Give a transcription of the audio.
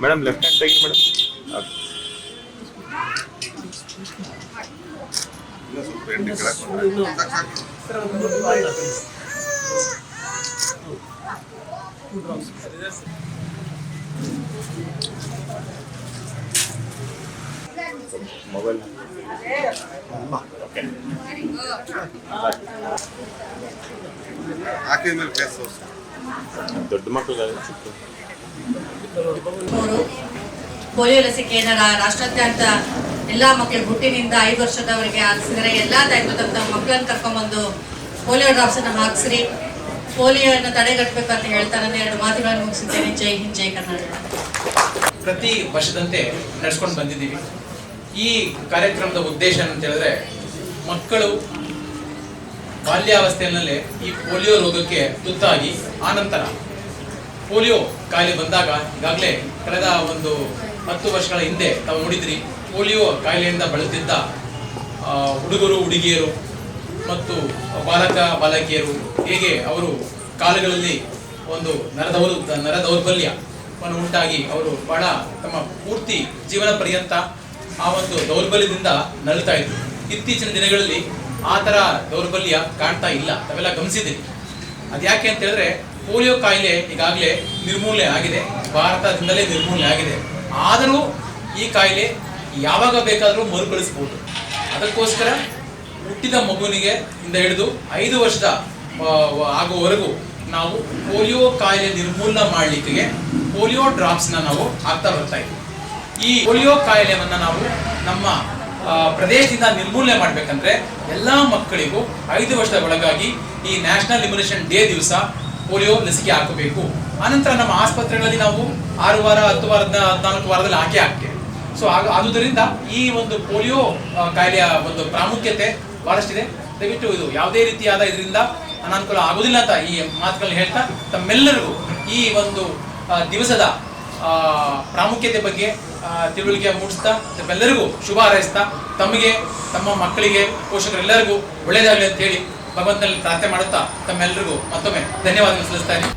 Madam left hand ತೆಗಿ madam. Mobile ದೊಡ್ಡ ಮಕ್ಕಳು ಪೋಲಿಯೋ ಲಸಿಕೆಯನ್ನು ರಾಷ್ಟ್ರಾದ್ಯಂತ ಎಲ್ಲ ಮಕ್ಕಳಿಗೆ ಹುಟ್ಟಿನಿಂದ 5 ವರ್ಷದವರೆಗೆ ಹಾಕಿಸಿದರೆ ಎಲ್ಲ ತಮ್ಮ ಮಕ್ಕಳನ್ನು ಕರ್ಕೊಂಡ್ಬಂದು ಪೋಲಿಯೋ ಡ್ರಾಪ್ಸನ್ನು ಹಾಕಿಸ್ರಿ, ಪೋಲಿಯೋವನ್ನು ತಡೆಗಟ್ಟಬೇಕಂತ ಹೇಳ್ತಾ ನನ್ನ 2 ಮಾತುಗಳನ್ನು ಮುಗಿಸಿದ್ದೇನೆ. ಜೈ ಹಿಂದ್, ಜೈ ಕರ್ನಾಟಕ. ಪ್ರತಿ ವರ್ಷದಂತೆ ನಡೆಸ್ಕೊಂಡು ಬಂದಿದ್ದೀವಿ. ಈ ಕಾರ್ಯಕ್ರಮದ ಉದ್ದೇಶ ಅಂತ ಹೇಳಿದ್ರೆ, ಮಕ್ಕಳು ಬಾಲ್ಯಾವಸ್ಥೆಯಲ್ಲೇ ಈ ಪೋಲಿಯೋ ರೋಗಕ್ಕೆ ತುತ್ತಾಗಿ ಆನಂತರ ಪೋಲಿಯೋ ಕಾಯಿಲೆ ಬಂದಾಗ ಈಗಾಗಲೇ ಕಳೆದ ಒಂದು 10 ವರ್ಷಗಳ ಹಿಂದೆ ತಾವು ನೋಡಿದ್ರಿ, ಪೋಲಿಯೋ ಕಾಯಿಲೆಯಿಂದ ಬಳಲುತ್ತಿದ್ದ ಹುಡುಗರು ಹುಡುಗಿಯರು ಮತ್ತು ಬಾಲಕ ಬಾಲಕಿಯರು ಹೇಗೆ ಅವರು ಕಾಲುಗಳಲ್ಲಿ ಒಂದು ನರ ದೌರ್ಬಲ್ಯವನ್ನು ಉಂಟಾಗಿ ಅವರು ಬಹಳ ತಮ್ಮ ಪೂರ್ತಿ ಜೀವನ ಪರ್ಯಂತ ಆ ಒಂದು ದೌರ್ಬಲ್ಯದಿಂದ ನರಳುತ್ತಾ ಇದ್ರು. ಇತ್ತೀಚಿನ ದಿನಗಳಲ್ಲಿ ಆ ಥರ ದೌರ್ಬಲ್ಯ ಕಾಣ್ತಾ ಇಲ್ಲ, ತಾವೆಲ್ಲ ಗಮನಿಸಿದ್ದೀರಿ. ಅದ್ಯಾಕೆ ಅಂತ ಹೇಳಿದ್ರೆ, ಪೋಲಿಯೋ ಕಾಯಿಲೆ ಈಗಾಗಲೇ ನಿರ್ಮೂಲನೆ ಆಗಿದೆ, ಭಾರತದಿಂದಲೇ ನಿರ್ಮೂಲನೆ ಆಗಿದೆ. ಆದರೂ ಈ ಕಾಯಿಲೆ ಯಾವಾಗ ಬೇಕಾದರೂ ಮರುಕಳಿಸಬಹುದು. ಅದಕ್ಕೋಸ್ಕರ ಹುಟ್ಟಿದ ಮಗುವಿಗೆ ಇಂದ ಹಿಡಿದು 5 ವರ್ಷದ ಆಗುವವರೆಗೂ ನಾವು ಪೋಲಿಯೋ ಕಾಯಿಲೆ ನಿರ್ಮೂಲನೆ ಮಾಡಲಿಕ್ಕೆ ಪೋಲಿಯೋ ಡ್ರಾಪ್ಸ್ನ ನಾವು ಹಾಕ್ತಾ ಬರ್ತಾ ಇದ್ದೀವಿ. ಈ ಪೋಲಿಯೋ ಕಾಯಿಲೆಯನ್ನು ನಾವು ನಮ್ಮ ಪ್ರದೇಶದಿಂದ ನಿರ್ಮೂಲನೆ ಮಾಡಬೇಕಂದ್ರೆ ಎಲ್ಲ ಮಕ್ಕಳಿಗೂ 5 ವರ್ಷದ ಒಳಗಾಗಿ ಈ ನ್ಯಾಷನಲ್ ಇಮ್ಯುನೇಷನ್ ಡೇ ದಿವಸ ಪೋಲಿಯೋ ಲಸಿಕೆ ಹಾಕಬೇಕು. ಆನಂತರ ನಮ್ಮ ಆಸ್ಪತ್ರೆಗಳಲ್ಲಿ ನಾವು 6 ವಾರ 10 ವಾರ 14 ವಾರದಲ್ಲಿ ಹಾಕ್ತೇವೆ. ಸೊ ಆದುದರಿಂದ ಈ ಒಂದು ಪೋಲಿಯೋ ಕಾಯಿಲೆಯ ಒಂದು ಪ್ರಾಮುಖ್ಯತೆ ಬಹಳಷ್ಟಿದೆ. ದಯವಿಟ್ಟು ಇದು ಯಾವುದೇ ರೀತಿಯಾದ ಇದರಿಂದ ಅನಾನುಕೂಲ ಆಗುವುದಿಲ್ಲ ಅಂತ ಈ ಮಾತುಗಳನ್ನ ಹೇಳ್ತಾ, ತಮ್ಮೆಲ್ಲರಿಗೂ ಈ ಒಂದು ದಿವಸದ ಪ್ರಾಮುಖ್ಯತೆ ಬಗ್ಗೆ ತಿಳುವಳಿಕೆ ಮೂಡಿಸ್ತಾ, ತಮ್ಮೆಲ್ಲರಿಗೂ ಶುಭ ಹಾರೈಸ್ತಾ, ತಮಗೆ ತಮ್ಮ ಮಕ್ಕಳಿಗೆ ಪೋಷಕರೆಲ್ಲರಿಗೂ ಒಳ್ಳೆಯದಾಗಲಿ ಅಂತ ಹೇಳಿ ಭಗವಂತನಲ್ಲಿ ಪ್ರಾರ್ಥನೆ ಮಾಡುತ್ತಾ ತಮ್ಮೆಲ್ಲರಿಗೂ ಮತ್ತೊಮ್ಮೆ ಧನ್ಯವಾದ ಸಲ್ಲಿಸ್ತಾ ಇದ್ದೀನಿ.